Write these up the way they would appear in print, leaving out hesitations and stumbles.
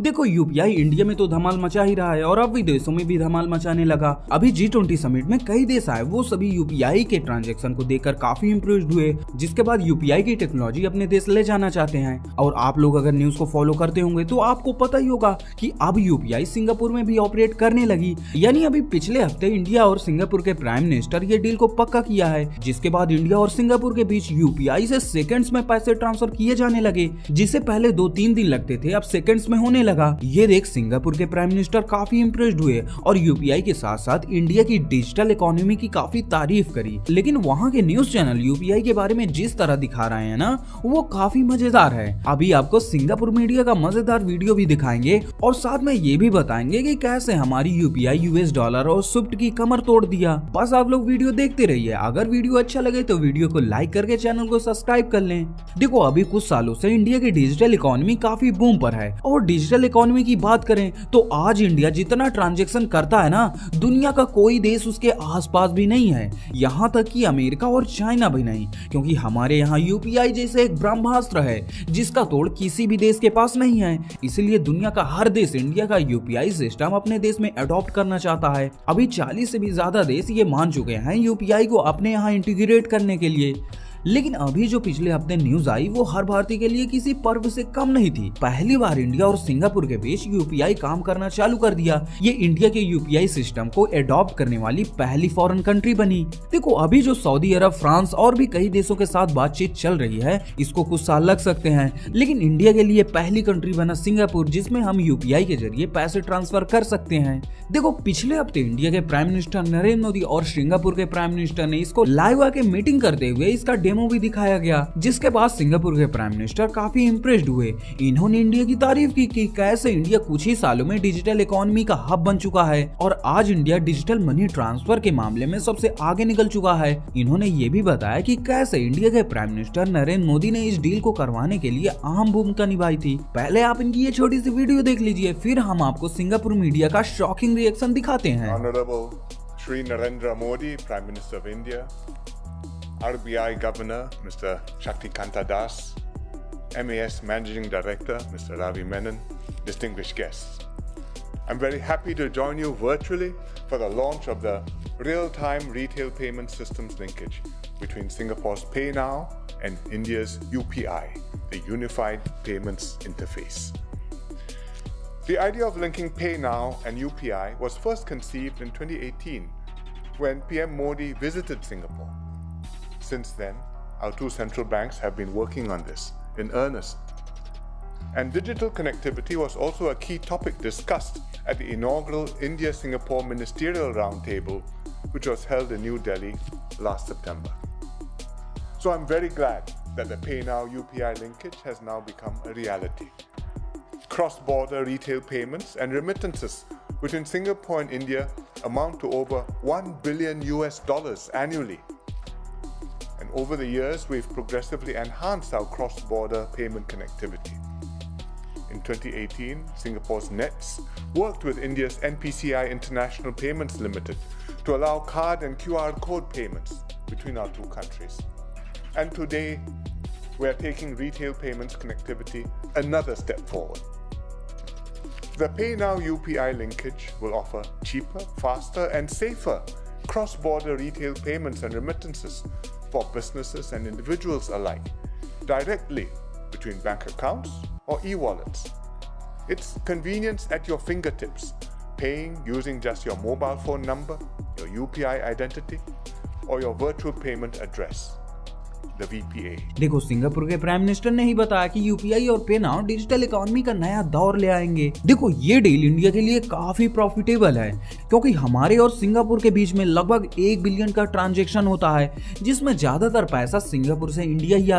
देखो UPI India में तो धमाल मचा ही रहा है और अब विदेशों में भी धमाल मचाने लगा। अभी G20 समिट में कई देश आए, वो सभी यूपीआई के ट्रांजैक्शन को देखकर काफी इम्प्रेस्ड हुए, जिसके बाद यूपीआई की टेक्नोलॉजी अपने देश ले जाना चाहते हैं। और आप लोग अगर न्यूज को फॉलो करते होंगे तो आपको पता ही होगा कि अब यूपीआई सिंगापुर में भी ऑपरेट करने लगी। यानी अभी पिछले हफ्ते इंडिया और सिंगापुर के प्राइम मिनिस्टर ये डील को पक्का किया है, जिसके बाद इंडिया और सिंगापुर के बीच यूपीआई से सेकंड्स में पैसे ट्रांसफर किए जाने लगे, जिसे पहले 2-3 दिन लगते थे अब सेकंड्स में होने लगा। ये देख सिंगापुर के प्राइम मिनिस्टर काफी इम्प्रेस्ड हुए और यूपीआई के साथ साथ इंडिया की डिजिटल इकोनॉमी की काफी तारीफ करी। लेकिन वहाँ के न्यूज चैनल यूपीआई के बारे में जिस तरह दिखा रहे हैं ना, वो काफी मजेदार है। अभी आपको सिंगापुर मीडिया का मजेदार वीडियो भी दिखाएंगे और साथ में ये भी बताएंगे कि कैसे हमारी यूपीआई यूएस डॉलर और स्विफ्ट की कमर तोड़ दिया। बस आप लोग वीडियो देखते रहिए। अगर वीडियो अच्छा लगे तो वीडियो को लाइक करके चैनल को सब्सक्राइब कर लें। देखो अभी कुछ सालों से इंडिया की डिजिटल इकोनॉमी काफी बूम पर है और डिजिटल इकोनॉमी की बात करें तो आज इंडिया जितना ट्रांजैक्शन करता है ना, दुनिया का कोई देश उसके आसपास भी नहीं है, यहाँ तक कि अमेरिका और चाइना भी नहीं, क्योंकि हमारे यहाँ यूपीआई जैसे एक ब्रह्मास्त्र है जिसका तोड़ किसी भी देश के पास नहीं है। इसलिए दुनिया का हर देश इंडिया का यूपीआई सिस्टम अपने देश में अडॉप्ट करना चाहता है। अभी 40 से भी ज्यादा देश ये मान चुके हैं यूपीआई को अपने यहाँ इंटीग्रेट करने के लिए। लेकिन अभी जो पिछले हफ्ते न्यूज आई वो हर भारतीय के लिए किसी पर्व से कम नहीं थी। पहली बार इंडिया और सिंगापुर के बीच यूपीआई काम करना चालू कर दिया। ये इंडिया के यूपीआई सिस्टम को एडॉप्ट करने वाली पहली फॉरेन कंट्री बनी। देखो अभी जो सऊदी अरब, फ्रांस और भी कई देशों के साथ बातचीत चल रही है, इसको कुछ साल लग सकते हैं, लेकिन इंडिया के लिए पहली कंट्री बना सिंगापुर, जिसमें हम यूपीआई के जरिए पैसे ट्रांसफर कर सकते हैं। देखो पिछले हफ्ते इंडिया के प्राइम मिनिस्टर नरेंद्र मोदी और सिंगापुर के प्राइम मिनिस्टर ने इसको लाइव आके मीटिंग करते हुए इसका डेमो भी दिखाया गया, जिसके बाद सिंगापुर के प्राइम मिनिस्टर काफी इम्प्रेस्ड हुए। इन्होंने इंडिया की तारीफ की कि कैसे इंडिया कुछ ही सालों में डिजिटल इकोनॉमी का हब बन चुका है और आज इंडिया डिजिटल मनी ट्रांसफर के मामले में सबसे आगे निकल चुका है। इन्होंने ये भी बताया कि कैसे इंडिया के प्राइम मिनिस्टर नरेंद्र मोदी ने इस डील को करवाने के लिए अहम भूमिका निभाई थी। पहले आप इनकी ये छोटी सी वीडियो देख लीजिए, फिर हम आपको सिंगापुर मीडिया का शॉकिंग रिएक्शन दिखाते हैं। Honorable Shri Narendra Modi, Prime Minister of India, RBI Governor Mr. Shaktikanta Das, MAS Managing Director Mr. Ravi Menon, distinguished guests. I'm very happy to join you virtually for the launch of the real-time retail payment systems linkage between Singapore's PayNow and India's UPI, the Unified Payments Interface. The idea of linking PayNow and UPI was first conceived in 2018 when PM Modi visited Singapore. Since then, our two central banks have been working on this in earnest. And digital connectivity was also a key topic discussed at the inaugural India-Singapore Ministerial Roundtable, which was held in New Delhi last September. So I'm very glad that the PayNow UPI linkage has now become a reality. Cross-border retail payments and remittances between Singapore and India amount to over $1 billion annually. And over the years, we've progressively enhanced our cross-border payment connectivity. In 2018, Singapore's NETS worked with India's NPCI International Payments Limited to allow card and QR code payments between our two countries. And today, we are taking retail payments connectivity another step forward. The PayNow UPI linkage will offer cheaper, faster, and safer cross-border retail payments and remittances for businesses and individuals alike, directly between bank accounts or e-wallets. It's convenience at your fingertips, paying using just your mobile phone number, your UPI identity, or your virtual payment address. देखो Singapore के prime minister ने ही बताया कि UPI और पेनाउ digital economy का नया दौर ले आएंगे। देखो ये डील इंडिया के लिए काफी प्रॉफिटेबल है, क्योंकि हमारे और सिंगापुर के बीच में लगभग 1 बिलियन का ट्रांजैक्शन होता है, जिसमें ज्यादातर पैसा सिंगापुर से इंडिया ही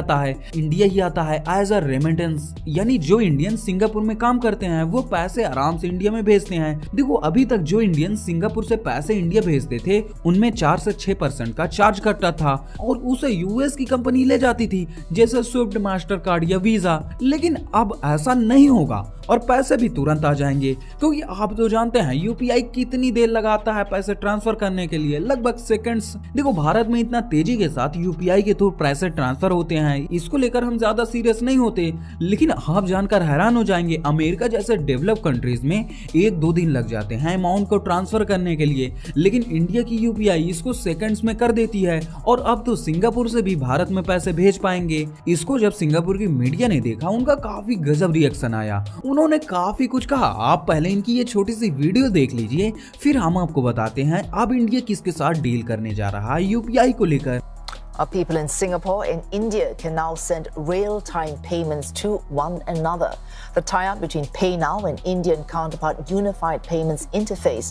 आता है एज अ रेमिटेंस। यानी जो इंडियन सिंगापुर में काम करते हैं वो पैसे आराम से इंडिया में भेजते हैं। देखो अभी तक जो इंडियन सिंगापुर से पैसे इंडिया भेजते थे उनमें 4 से 6% का चार्ज कटता था और उसे यूएस की कंपनी ले जाती थी, जैसे स्विफ्ट, मास्टर कार्ड या वीजा। लेकिन अब ऐसा नहीं होगा और पैसे भी तुरंत आ जाएंगे, क्योंकि आप तो जानते हैं यूपीआई कितनी देर लगाता है पैसे ट्रांसफर करने के लिए, लगभग सेकंड्स। देखो भारत में इतना तेजी के साथ यूपीआई के थ्रू पैसे ट्रांसफर होते हैं, इसको लेकर हम ज्यादा सीरियस नहीं होते, लेकिन आप जानकर हैरान हो जाएंगे अमेरिका जैसे डेवलप कंट्रीज में 1-2 दिन लग जाते हैं अमाउंट को ट्रांसफर करने के लिए, लेकिन इंडिया की यूपीआई इसको सेकंड्स में कर देती है। और अब तो सिंगापुर से भी भारत में पैसे भेज पाएंगे। इसको जब सिंगापुर की मीडिया ने देखा उनका काफी गजब रिएक्शन आया, उन्होंने काफी कुछ कहा। आप पहले इनकी ये छोटी सी वीडियो देख लीजिए, फिर हम आपको बताते हैं अब इंडिया किसके साथ डील करने जा रहा है यूपीआई को लेकर। People in Singapore and India can now send real-time payments to one another. The tie-up between PayNow and Indian counterpart Unified Payments Interface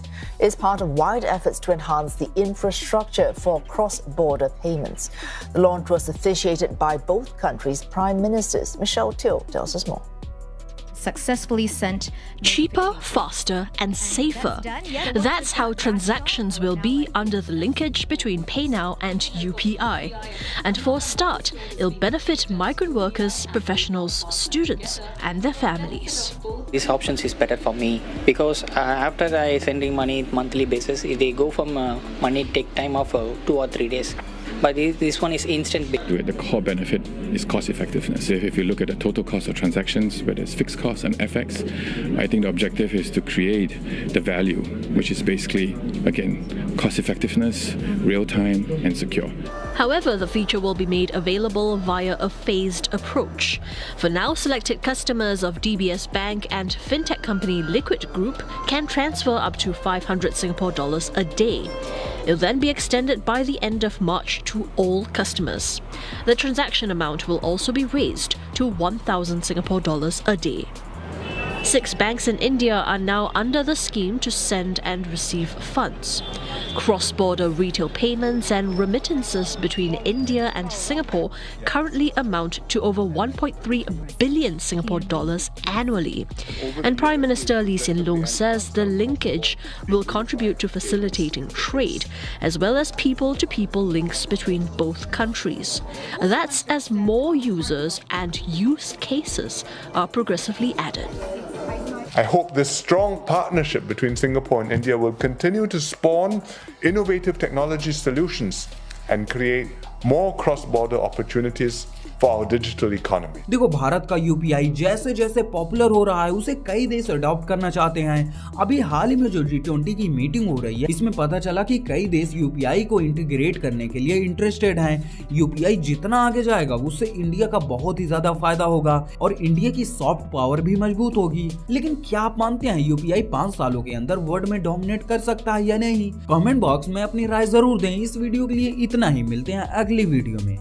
is part of wide efforts to enhance the infrastructure for cross-border payments. The launch was officiated by both countries' prime ministers. Michelle Teo tells us more. Successfully sent cheaper, faster and safer. That's how transactions will be under the linkage between PayNow and UPI. And for a start, it'll benefit migrant workers, professionals, students and their families. This option is better for me because after I sending money monthly basis, if they go from money take time of 2 or 3 days. But this one is instant. The core benefit is cost effectiveness. If you look at the total cost of transactions, whether it's fixed costs and FX, I think the objective is to create the value, which is basically, again, cost effectiveness, real time and secure. However, the feature will be made available via a phased approach. For now, selected customers of DBS Bank and fintech company Liquid Group can transfer up to 500 Singapore dollars a day. It'll then be extended by the end of March to all customers. The transaction amount will also be raised to 1,000 Singapore dollars a day. 6 banks in India are now under the scheme to send and receive funds. Cross-border retail payments and remittances between India and Singapore currently amount to over 1.3 billion Singapore dollars annually. And Prime Minister Lee Hsien Loong says the linkage will contribute to facilitating trade as well as people-to-people links between both countries. That's as more users and use cases are progressively added. I hope this strong partnership between Singapore and India will continue to spawn innovative technology solutions and create more cross-border opportunities for our digital economy. देखो भारत का UPI जैसे जैसे popular हो रहा है उसे कई देश अडॉप्ट करना चाहते हैं। अभी हाल ही में जो G20 की मीटिंग हो रही है इसमें पता चला कि कई देश यूपीआई को इंटीग्रेट करने के लिए इंटरेस्टेड हैं। यूपीआई जितना आगे जाएगा उससे इंडिया का बहुत ही ज्यादा फायदा होगा और इंडिया की सॉफ्ट पावर भी मजबूत होगी। लेकिन क्या आप मानते हैं यूपीआई 5 सालों के अंदर वर्ल्ड में डोमिनेट कर सकता है या नहीं? कमेंट बॉक्स में अपनी राय जरूर दें। इस वीडियो के लिए इतना ही, मिलते हैं अगली वीडियो में।